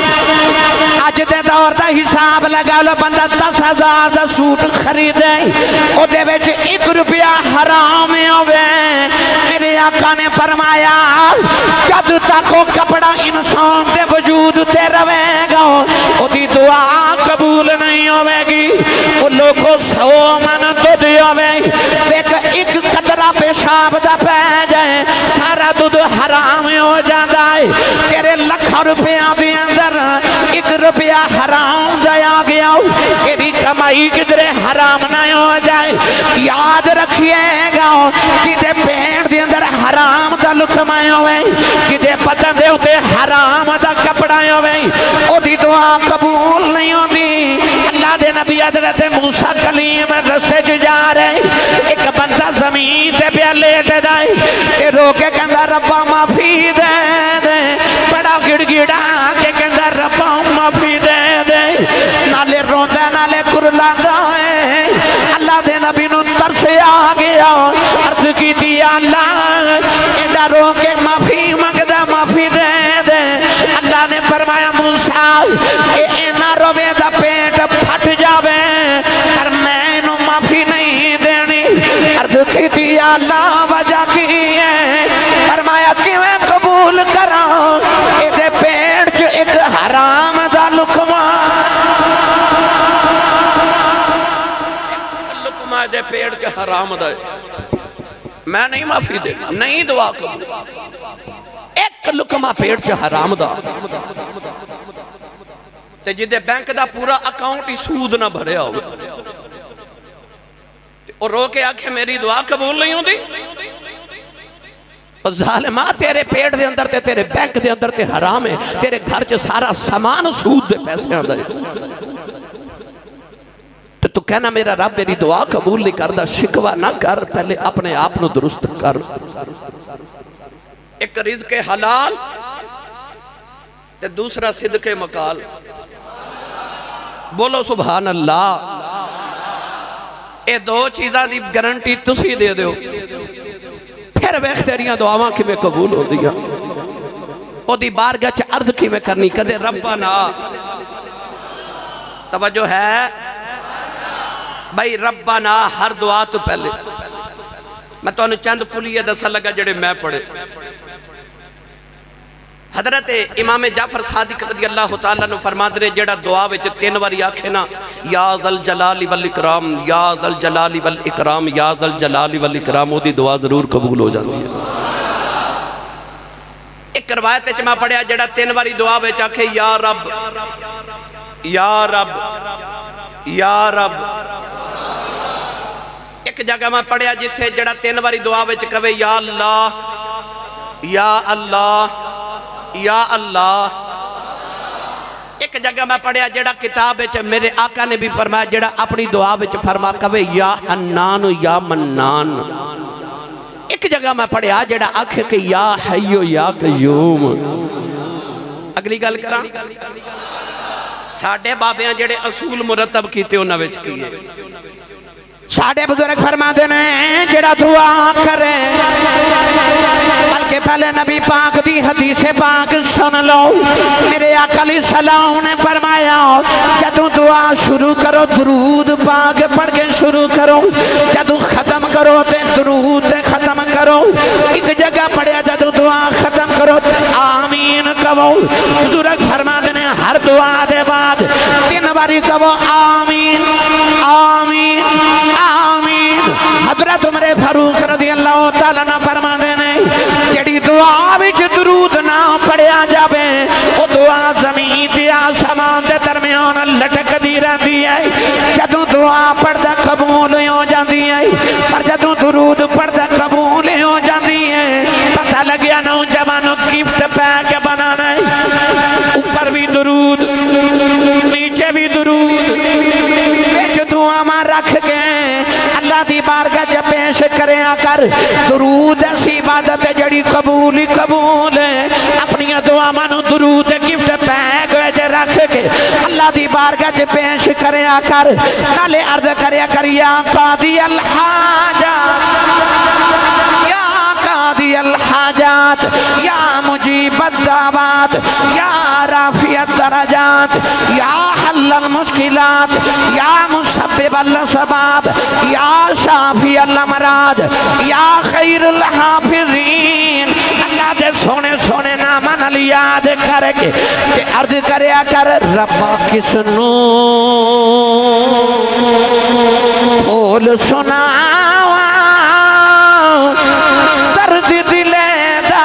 Speaker 2: آج دے دور دا حساب لگا لو بندہ 10,000 دا سوٹ خریدے او دے وچ 1 روپیہ حرام ہوئے، میرے آقا نے فرمایا جد تک وہ کپڑا انسان دے وجود تے روے گا او دی دعا قبول نہیں ہوئے گی۔ وہ لوگوں 100 من دودھ ہوئے ایک قطرہ پیشاب دا پہ جائے سارا دودھ حرام ہو جاتا ہے، تیرے لکھا روپیہ دے اندر 1 روپیہ حرام دیا گیا، تیری کمائی کدرے حرام نہ ہو جائے۔ یاد رکھئے گا کدے پینڈ دے اندر حرام دا لکھمہ ہوئے، کدے بدن دے ہوتے حرام دا کپڑا ہوئے، او دی دعا قبول نہیں ہوتی۔ اللہ دے نبی حضرت موسیٰ کلیم رستے چ جا رہے، ایک بندہ زمین تے پیا لیٹ دائے تے روکے کہندہ ربا معافی دے دے، بڑا گڑ گڑا کے کہندہ ربا معافی دے دے، نالے روندہ نالے کرلا دائے، یا اللہ ایڈا رو کے معافی منگدا معافی دے دے اللہ نے فرمایا موسیٰ کہ اینا روے دا پیٹ پھٹ جاوے پر میں انہوں معافی نہیں دینی عرض کی تھی یا اللہ وجہ کی ہے فرمایا کہ میں قبول کراں ایدے پیٹ جو ایک حرام دا لقمہ دے پیڑ کے حرام دے میں نہیں معافی دے نہیں دعا کروں ایک لقمہ پیڑ کے حرام دا تے جدے بینک دا پورا اکاؤنٹ ہی سود نہ بھریا ہو اور رو کے آکھے میری دعا قبول نہیں ہوں دی ظالمہ تیرے پیڑ دے اندر تے تیرے بینک دے اندر تے حرام ہے تیرے گھر چے سارا سامان سود دے پیسے آدھے تو کہنا میرا رب میری دعا قبول نہیں کردہ شکوہ نہ کر پہلے اپنے آپ نو درست کر ایک رزق حلال تے دوسرا صدق مقال بولو سبحان اللہ اے دو چیزاں دی گارنٹی تسی دے دیو پھر ویخ تیریاں دعاواں کی میں قبول ہو دیا او دی بارگاہ چا عرض کی میں کرنی کدے ربنا توجہ ہے بھائی ربنا ہر دعا تو پہلے میں تو انہوں چند کلیے دسا لگا جڑے میں پڑھے حضرت امام جعفر صادق رضی اللہ تعالیٰ نے فرما دے جڑا دعا وچ تین واری آکھے نا یا ذل جلال والاکرام یا ذل جلال والاکرام یا ذل جلال والاکرام وہ دی دعا ضرور قبول ہو جاتی ہے ایک روایت میں پڑھیا جڑا تین واری دعا وچ آکھے یا رب یا رب یا رب ایک جگہ میں پڑھیا جتھے جڑا تین واری دعا وچ کہے یا اللہ یا اللہ یا اللہ ایک جگہ میں پڑھیا جڑا کتاب وچ میرے آقا نے بھی فرمایا جڑا اپنی دعا وچ فرما کہے یا حنان یا منان ایک جگہ میں پڑھیا جڑا آکھے کہ یا حیو یا قیوم اگلی گل کراں ساڑھے بابیاں جڑے اصول مرتب کیتے انہاں وچ کیے ساڑھے بزرگ فرما دینے جڑا دعا کرے بلکہ پہلے نبی پاک دی حدیث پاک سن لو میرے آقا علیہ السلام نے فرمایا جدو دعا شروع کرو درود پاک پڑھ کے شروع کرو جدو ختم کرو تے درود ختم کرو ایک جگہ پڑھیا جدو دعا ختم کرو آمین کہو بزرگ فرما دینے ہر دعا دے بعد تین باری کہو آمین آمین آمین حضرت عمر فاروق رضی اللہ تعالیٰ نہ فرما دینے جڑی دعا وچ درود نہ پڑھیا جاوے وہ دعا زمین تے آسمان دے درمیان لٹک دی رہتی ہے جدوں دعا پڑھدا قبول ہو جاندی ہے پر جدوں درود پڑھدا قبول ہو جاندی ہے پتہ لگیا نوجوانوں گفٹ پیک بنانا ہے اوپر بھی درود نیچے بھی درود وچ دعا ماں رکھ کے اللہ دی بارگاہ جب پیش کریں کر درود ایسی عبادت جڑی قبول قبول ہے اپنی دعا مانو درود گفٹ پیک ویجے رکھ کے اللہ دی بارگاہ جب پیش کریں کر نالے عرض کریں کر یا قاضی الحاجات یا قاضی الحاجات یا مجیب الدعوات یا رافع الدرجات یا حل المشکلات یا مسبب الاسباب یا شافی الامراض یا خیر الحافظین اللہ دے سونے سونے نامان علی یاد کر کے عرض کریا کر ربا کسنو بول سناوا درد دلے دا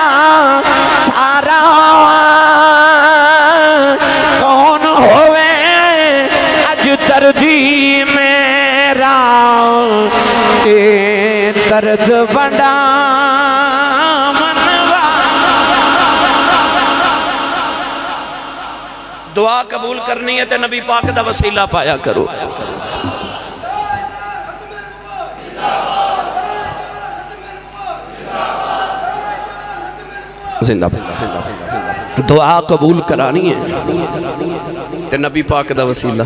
Speaker 2: سارا کون ہوئے اج دردی میرا اے درد بڑا منوا دعا قبول کرنی ہے تے نبی پاک دا وسیلہ پایا کرو زندہ دعا قبول کرانی ہے تے نبی پاک دا وسیلہ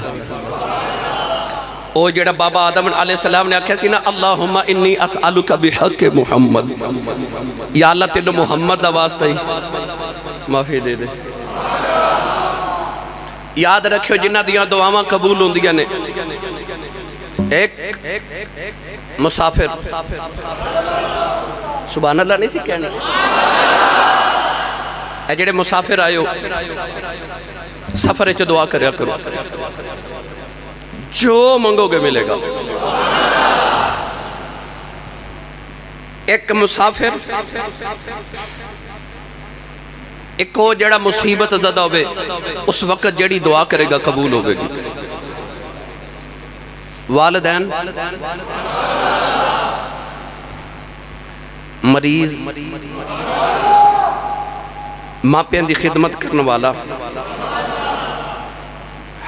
Speaker 3: او جڑا بابا آدم علیہ السلام نے آکھیا سی نا اللہم انی اسألک بحق محمد، یا اللہ تینو محمد دا واسطہ ہی معافی دے دے۔ یاد رکھو جنہ دیاں دعاواں قبول ہوندیاں نے، ایک مسافر، سبحان اللہ نہیں سی کہنا، اے جڑے مسافر آئے ہو سفر چ دعا کریا کرو، جو منگو گے ملے گا۔ ایک مسافر، ایک وہ جڑا مصیبت زدہ ہوئے اس وقت جڑی دعا کرے گا قبول ہوگے گی۔ والدین، مریض، ماں پیان دی خدمت کرنے والا،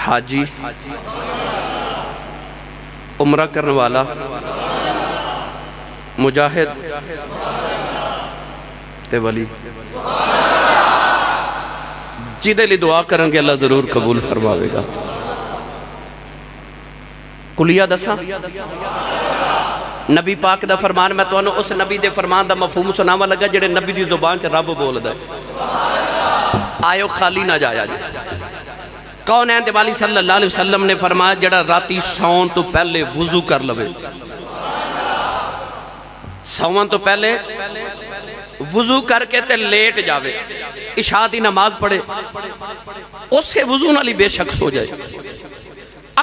Speaker 3: حاجی، عمرہ کرنے والا، مجاہد تے ولی، جیدے لی دعا کریں گے اللہ ضرور قبول فرماوے گا۔ کلیہ دسا نبی پاک دا فرمان، میں تو انہوں اس نبی دے فرمان دا مفہوم سناوا لگا جڑے نبی دی زبان چ رب بول دے، آئیو خالی نہ جایا جائے۔ کون ہے دیوالی صلی اللہ علیہ وسلم نے فرمایا جڑا راتی سون تو پہلے وضو کر لوے، سون تو پہلے وضو کر کے تے لیٹ جاوے، عشاء دی نماز پڑھے، اس سے وضو نالی بے شخص ہو جائے۔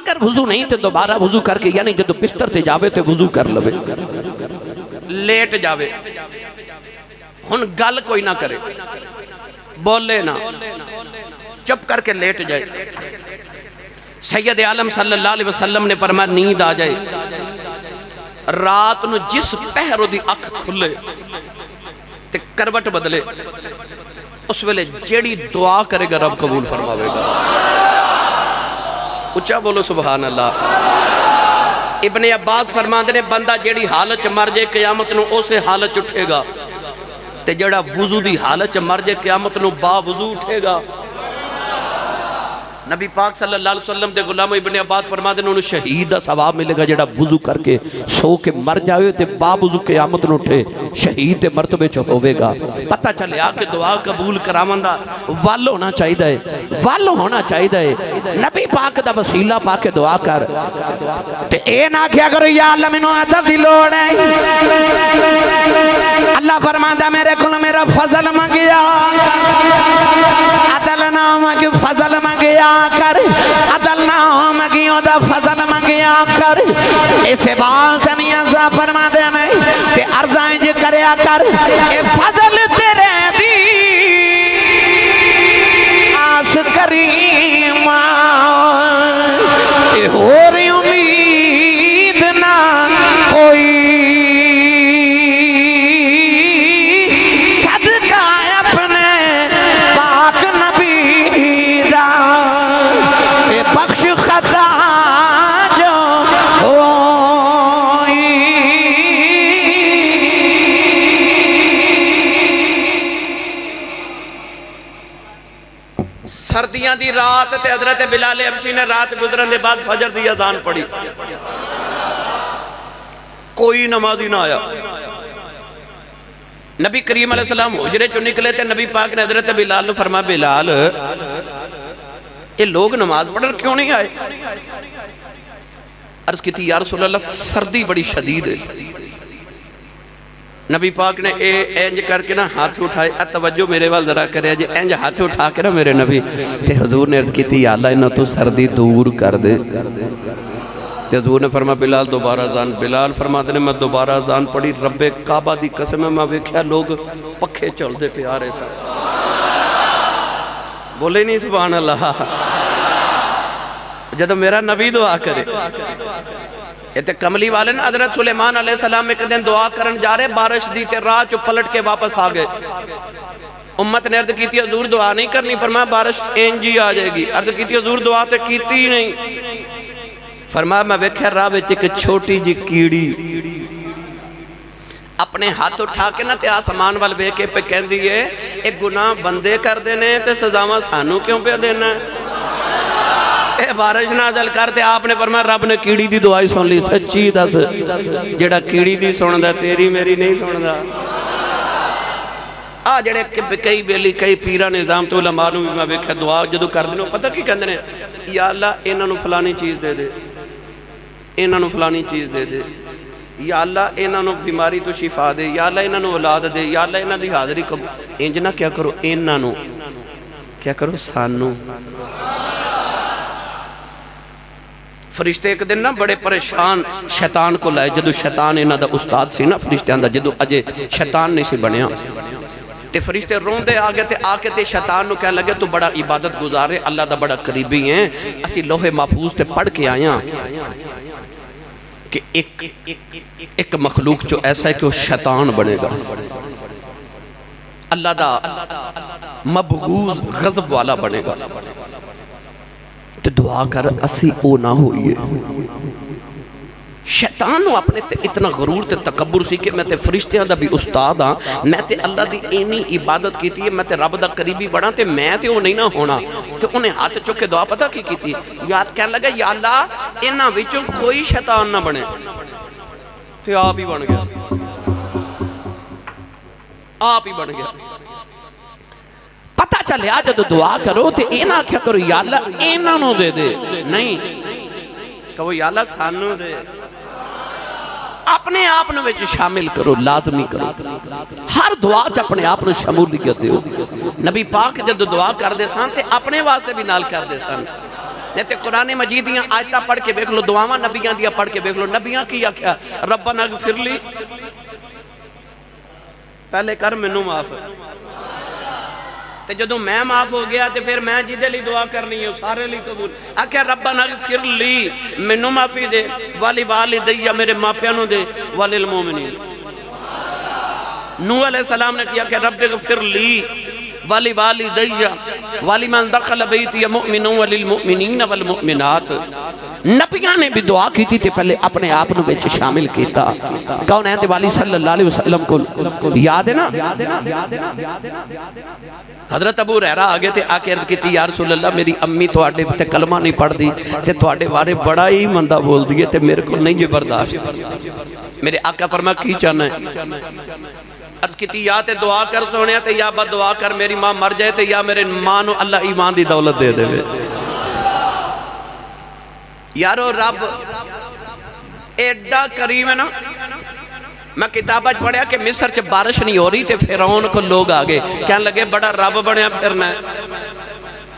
Speaker 3: اگر وضو نہیں تے دوبارہ وضو کر کے، یعنی جدو بستر تے جاوے تے وضو کر لوے، لیٹ جاوے، ہن گل کوئی نہ کرے، بولے نہ، چپ کر کے لیٹ جائے۔ سید عالم صلی اللہ علیہ وسلم نے فرمایا نیند آ جائے، رات نو جس پہرو دی اکھ کھلے تے کروٹ بدلے، اس ویلے جیڑی دعا کرے گا رب قبول فرماوے گا۔ اچھا بولو سبحان اللہ۔ ابن عباس فرماندے نے بندہ جیڑی حالت مر جائے قیامت نو اسے حالت اٹھے گا، تے جیڑا وضو دی حالت مر جائے قیامت نو با وضو اٹھے گا۔ نبی پاک صلی اللہ علیہ وسلم دے غلام ابن عباس فرماتے ہیں انہوں شہید دا ثواب ملے گا جڑا وضو کر کے سو کے مر جاوے تے با وضو قیامت نو اٹھے، شہید دے مرتبے چ ہوے گا۔ پتہ چلے آ کے دعا قبول کراون دا ول ہونا چاہیے، ول ہونا چاہیے۔ نبی پاک دا وسیلہ پا کے دعا کر تے اے نہ کیا کرو یا اللہ مینوں عدد دی لوڑ ہے، اللہ فرماندا میرے کول میرا فضل منگیا، عدل نہ مانگ فضل منگیا کر، عدل نہ مانگی دا فضل منگیا کر۔ اسے بات میاں صاحب فرما دے میں کہ عرضائیں جی کریا کر، اے فضل تیرے دی آس کریم، اے ہو رہی امید نہ کوئی، سردیاں دی رات تے حضرت بلال حبشی نے رات گزرن دے بعد فجر دی اذان پڑھی، کوئی نمازی نہ آیا۔ نبی کریم علیہ السلام حجرے چو نکلے تے نبی پاک نے حضرت بلال نے فرمایا بلال یہ لوگ نماز پڑھر کیوں نہیں آئے؟ عرض کی تھی یا رسول اللہ سردی بڑی شدید ہے۔ نبی پاک نے اینج کر کے نا ہاتھ اٹھائے، توجہ میرے وال ذرا کرے جی، اینج ہاتھ اٹھا کے نا میرے نبی تے حضور نے عرض کی تھی یا اللہ انہوں تو سردی دور کر دے۔ تے حضور نے فرمایا بلال دوبارہ اذان، بلال فرماتے نے میں دوبارہ اذان پڑھی، رب کعبہ دی قسم ہے میں ویکھیا لوگ پکھے چل دے پہ آ رہے سا، بولے نہیں سبحان اللہ۔ جدو میرا نبی دعا کرے، یہ تے کملی والے نا حضرت سلیمان علیہ السلام ایک دن دعا کرن جا رہے، بارش دی تے راہ چو پلٹ کے واپس آ گئے۔ امت نے عرض کی تھی حضور دعا نہیں کرنی، فرمایا بارش انجی آ جائے گی۔ عرض کی تھی حضور دعا تے کیتی ہی نہیں، فرمایا میں ویکھیا راہ وچ ایک چھوٹی جی کیڑی اپنے ہاتھ اٹھا کے نا تے آسمان وال ویکھ کے پہ کہندی ہے اے گناہ بندے کر دینے تے سزاواں سانو کیوں پہ دینا ہے؟ اے بارش نازل کرتے آپ نے فرمایا رب نے کیڑی دی دعائی سن لی سچی دس جڑا کیڑی دی سن دا تیری میری نہیں سن دا جڑے کئی بیلی کئی پیرہ نظام تو علماء نو میں ویکھیا دعا جدو کر دینو پتہ کی کہندے نے یا اللہ انہاں نو فلانی چیز دے دے انہاں نو فلانی چیز دے دے یا اللہ انہاں نو بیماری تو شفا دے یا اللہ انہاں نو اولاد دے یا اللہ انہاں دی حاضری انج نہ کیا کرو انہاں نو کیا کرو سانو فرشتے ایک دن نا بڑے پریشان شیطان کو لائے جدو شیطان انہاں دا استاد سی نا فرشتیاں دا جدو اجے شیطان نہیں سی بنیا تے فرشتے رون دے آگے تے آکے تے شیطان نو کہہ لگے تو بڑا عبادت گزارے اللہ دا بڑا قریبی ہیں اسی لوح محفوظ تے پڑھ کے آیاں کہ ایک مخلوق جو ایسا ہے کہ وہ شیطان بنے گا اللہ دا مبغوض غضب والا بنے گا تو دعا کر اسی او نہ ہوئیے شیطان نو اپنے تے اتنا غرور تے تکبر سی کہ میں تے فرشتیاں دا بھی استاد ہاں میں تے اللہ دی اینی عبادت کیتی ہے میں تے رب دا قریبی بڑھا تے میں تے وہ نہیں نہ ہونا تو انہیں ہاتھ چکے دعا پتہ کی کیتی یاد کہنے لگا یا اللہ انہاں وچوں کوئی شیطان نہ بنے تو آپ ہی بن گیا آپ ہی بن گیا پتہ چلے آج جدو دعا کرو تے اینا کیا کرو یا اللہ اینا نو دے دے نہیں کہو یا اللہ سانو دے اپنے آپ نو شامل کرو لازمی کرو ہر دعا چ اپنے آپ نو شمولیت دیو نبی پاک جدو دعا کر دے سان تے اپنے واسطے بھی نال کر دے سان جیتے قرآن مجید دیاں آیتاں پڑھ کے بیکھ لو دعاواں نبیاں دیاں پڑھ کے بیکھ لو نبیاں کی کیا ربنا اغفر لی پہلے کر منو معاف تے جدو میں معاف ہو گیا تے پھر میں جدے لی دعا کرنی ہے سارے لی قبول آکھیا ربنا اغفر لی منو معافی دے والی والدیہ میرے ماپیانوں دے والی المومنین نوح علیہ السلام نے کیا کہ رب اغفر لی والی والدیہ والی من دخل بیتی مؤمنون وللمؤمنین والمؤمنات نبیاں نے بھی دعا کی تھی پہلے اپنے آپ نو بیچ شامل کیتا کون ہے والی صلی اللہ علیہ وسلم کو یاد ہے نا حضرت ابو ہریرہ آگے تھے آکے عرض کی تھی یا رسول اللہ میری امی تو آڈے تے کلمہ نہیں پڑھ دی تے تو آڈے وارے بڑا ہی مندہ بول دیئے تے میرے کو نہیں یہ برداشت میرے آقا فرما کی چاہنا ہے عرض کی تھی یا تے دعا کر سونے تے یا بد دعا کر میری ماں مر جائے تے یا میرے ماں نو اللہ ایمان دی دولت دے دے یارو رب ایڈا کریم ہے نا میں کتابہ پڑھیا کہ مصر چ بارش نہیں ہو رہی تے فرعون کو لوگ آگے کہنے لگے بڑا رب بنیا پھرنا ہے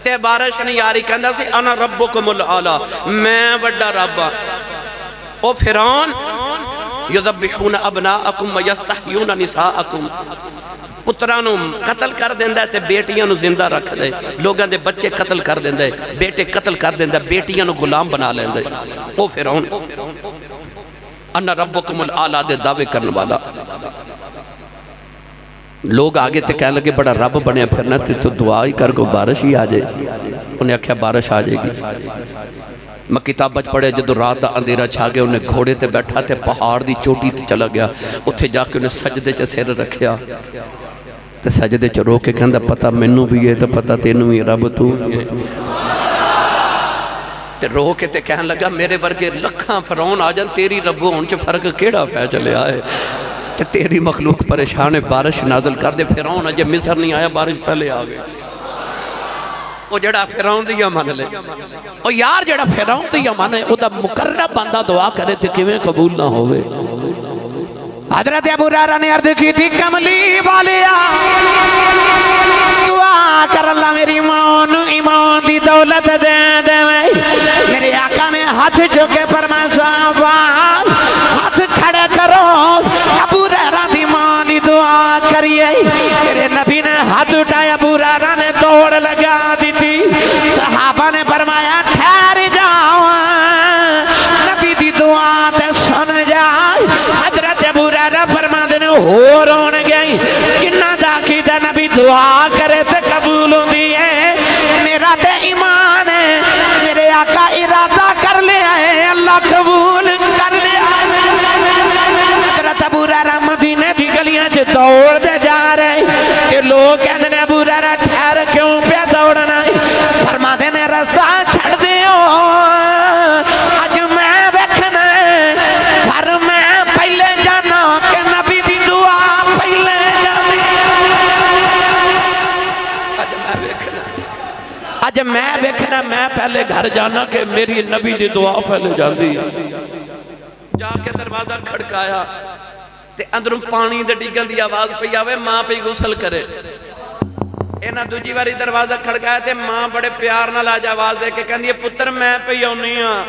Speaker 3: تے بارش نہیں آ رہی کہندہ سی انا ربکم العالی میں بڑا رب او فرعون یذبحون ابناءکم ویستحیون نساءکم پترانو قتل کر دیندہ ہے تے بیٹیاں نو زندہ رکھ دے لوگاں دے بچے قتل کر دیندہ ہے بیٹے قتل کر دیندہ ہے بیٹیاں نو غلام بنا لیندہ ہے او فرعون انا ربکم العالی دے دعوے کرنے والا لوگ آگے تے کہنے لگے بڑا رب بنے پھرنا تے تو دعا ہی کر کو بارش ہی آ جائے انہیں اکھیا بارش آ جائے گی میں کتاب پڑھے جدو رات دا اندھیرا چھا گیا انہیں گھوڑے تے بیٹھا تے پہاڑ دی چوٹی تے چلا گیا اتھے جا کے انہیں سجدے چا سیر رکھیا تے سجدے چا رو کے کہندہ پتہ منو بھی ہے تو پتہ تینو ہی رب تو تے رو کے تے کہنے لگا میرے ورگے لکھاں فرعون آ جان تیری ربو ان چے فرق کیڑا پہ چلے آئے تے تیری مخلوق پریشان ہے بارش نازل کر دے فرعون اجے مصر نہیں آیا بارش پہلے آ گئے وہ جڑا فرعون دیا مان لے او یار جڑا فرعون دیا مان لے او دا مقرب بندہ دعا کرے تے کیویں قبول نہ ہوئے حضرت ابو ہریرہ نے عرض کی تھی کملی والیا دعا کر اللہ میری ماں نو ایمان دی دولت دے دے میرے آقا نے ہاتھ چکے فرمایا صحابہ ہاتھ کھڑے کرو ابو ہریرہ دی ماں دی دعا کریے میرے نبی نے ہاتھ اٹھایا ابو ہریرہ نے دوڑ لگا دی تھی صحابہ نے فرمایا ٹھہر جاؤ نبی دی دعا تے سن جائے حضرت ابو ہریرہ فرما دینے ہو رون گئی کنہ داکی دا نبی دعا کرے تے قبول ہوں دیئے میرا تے ایمان ہے میرے آقا ارادہ کر لے آئے اللہ قبول کر لے آئے حضرت ابو ہریرہ مدینے دی گلیاں چھ دوڑ دے جا رہے کہ لوگ کہنے ابو ہریرہ ٹھہر کیوں پہ دوڑنا فرما دینے رستہ چھڑ دیو پہلے گھر جانا کہ میری نبی دی دعا پہلے جاندی جا کے دروازہ کھڑکایا تے اندروں پانی دے ڈگن دی آواز پہ آوے ماں پہ غسل کرے اینا دوجی واری دروازہ کھڑکایا تے ماں بڑے پیار نہ لاج آواز دے کے کہندی ہے پتر میں پہ یونی ہاں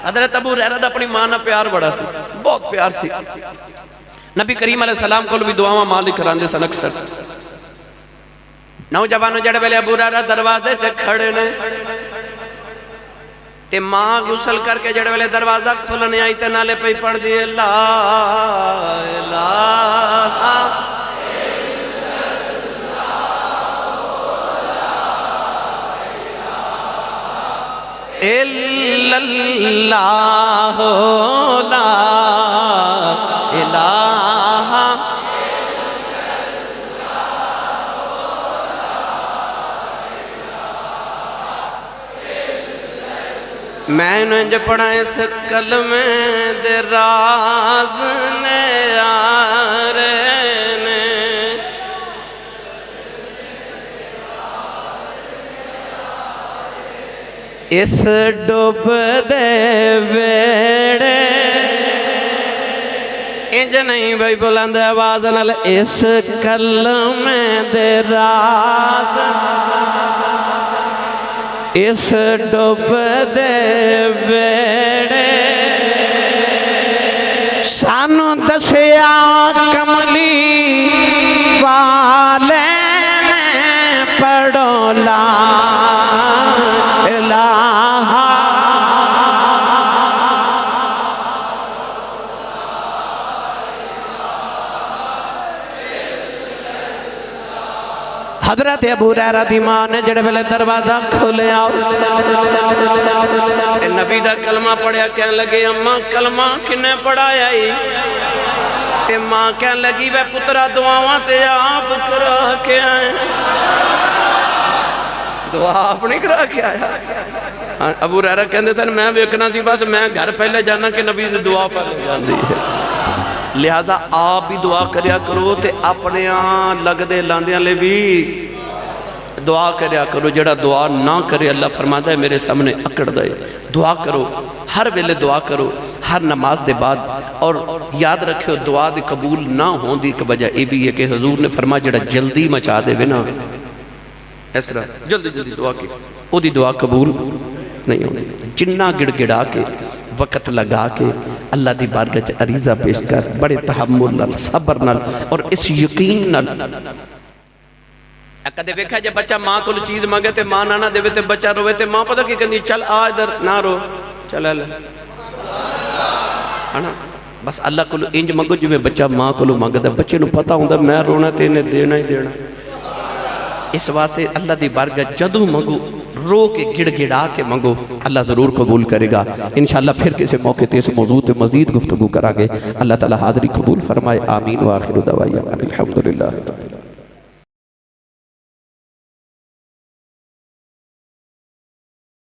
Speaker 3: حضرت ابو ہریرہ دا اپنی ماں نہ پیار بڑا سی بہت پیار سی نبی کریم علیہ السلام کو بھی دعاواں مالک کراندے سن اکثر نوجوانوں جڑے ویلے ابو ہریرہ دروازے چ کھڑے نے تے ماں غسل کر کے جڑے ویلے دروازہ کھولنے آئی تے نالے پہ پڑھ دیے لا الہ الا اللہ لا الہ میں نے جو پڑھا اس کلمے دے راز نے آرے نے اس ڈوب دے ویڑے انج نہیں بھائی بلند آواز نال اس کلمے دے راز اس ڈوب دے ویڑے سانو دسیا کملی والے نے پڑھو لا الہ حضرت ابو ہریرہ دی ماں نے جڑے ویلے دروازہ کھولیا نبی دا کلمہ پڑھیا کہنے لگے اماں کلمہ کنے پڑھایا ہی تے ماں کہنے لگی وے پترا دعاواں تے آپ کرا کے آئے دعا آپ نہیں کرا کے آیا ابو ہریرہ کہندے تھے میں ویکھنا سی بس میں گھر پہلے جانا کہ نبی سے دعا پہلے جاندی ہے لہذا آپ بھی دعا کریا کرو تے اپنے آن لگ دے لاندیاں لے بھی دعا کریا کرو جڑا دعا نہ کرے اللہ فرماتا ہے میرے سامنے اکڑ دے دعا کرو ہر ویلے دعا کرو ہر نماز دے بعد اور یاد رکھو دعا دے قبول نہ ہون دی ایک وجہ یہ بھی ہے کہ حضور نے فرمایا جڑا جلدی مچا دے بنا اس طرح جلدی جلدی دعا کی او دی دعا قبول نہیں ہونی جنہ گڑ گڑا کے وقت لگا کے اللہ دی بارگاہ چ عریضہ پیش کر بڑے تحمل نال صبر نال اور اس یقین نال کدے ویکھا جے بچہ ماں کو چیز مانگے تے ماں نہ دے تے بچہ روے تے ماں پتہ کی کہندی چل آ ادھر نہ رو چل لے ہنا بس اللہ کو انج منگو جویں بچہ ماں کو منگدا بچے نو پتہ ہوندا میں رونا تے نے دینا ہی دینا اس واسطے اللہ دی بارگاہ جدوں منگو رو کے گڑ گڑا کے منگو اللہ ضرور قبول کرے گا انشاءاللہ پھر کسی موقع تے اس موضوع تے مزید گفتگو کریں گے اللہ تعالی حاضری قبول فرمائے آمین و آخر دعوانا الحمدللہ